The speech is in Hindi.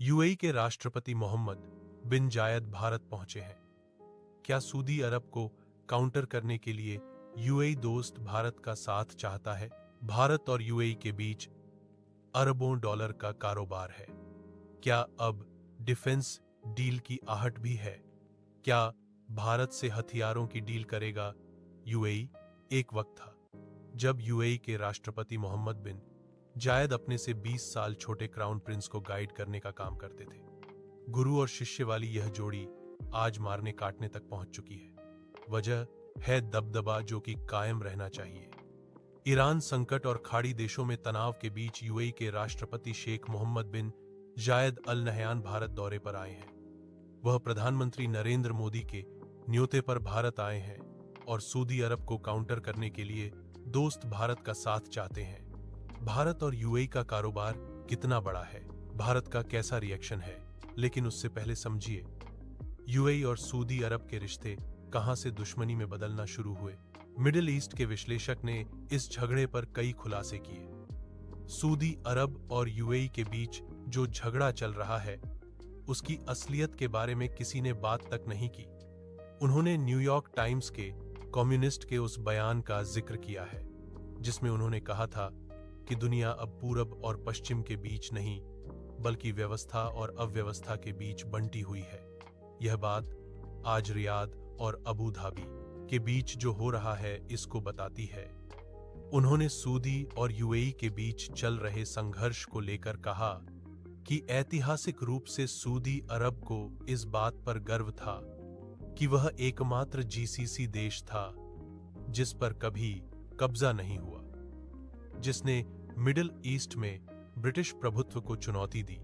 यूएई के राष्ट्रपति मोहम्मद बिन जायद भारत पहुंचे हैं। क्या सऊदी अरब को काउंटर करने के लिए यूएई दोस्त भारत का साथ चाहता है? भारत और यूएई के बीच अरबों डॉलर का कारोबार है। क्या अब डिफेंस डील की आहट भी है? क्या भारत से हथियारों की डील करेगा यूएई? एक वक्त था जब यूएई के राष्ट्रपति मोहम्मद बिन जायद अपने से 20 साल छोटे क्राउन प्रिंस को गाइड करने का काम करते थे। गुरु और शिष्य वाली यह जोड़ी आज मारने काटने तक पहुंच चुकी है। वजह है दबदबा जो कि कायम रहना चाहिए। ईरान संकट और खाड़ी देशों में तनाव के बीच यूएई के राष्ट्रपति शेख मोहम्मद बिन जायद अल नहयान भारत दौरे पर आए हैं। वह प्रधानमंत्री नरेंद्र मोदी के न्योते पर भारत आए हैं और सऊदी अरब को काउंटर करने के लिए दोस्त भारत का साथ चाहते हैं। भारत और यूएई का कारोबार कितना बड़ा है, भारत का कैसा रिएक्शन है, लेकिन उससे पहले समझिए यूएई और सऊदी अरब के रिश्ते कहां से दुश्मनी में बदलना शुरू हुए। मिडिल ईस्ट के विश्लेषक ने इस झगड़े पर कई खुलासे किए। सऊदी अरब और यूएई के बीच जो झगड़ा चल रहा है उसकी असलियत के बारे में किसी ने बात तक नहीं की। उन्होंने न्यूयॉर्क टाइम्स के कम्युनिस्ट के उस बयान का जिक्र किया है जिसमें उन्होंने कहा था कि दुनिया अब पूरब और पश्चिम के बीच नहीं बल्कि व्यवस्था और अव्यवस्था के बीच बंटी हुई है। यह बात आज रियाद और अबू धाबी के बीच जो हो रहा है इसको बताती है। उन्होंने सऊदी और यूएई के बीच चल रहे संघर्ष को लेकर कहा कि ऐतिहासिक रूप से सऊदी अरब को इस बात पर गर्व था कि वह एकमात्र जीसीसी देश था जिस पर कभी कब्जा नहीं हुआ, जिसने मिडिल ईस्ट में ब्रिटिश प्रभुत्व को चुनौती दी।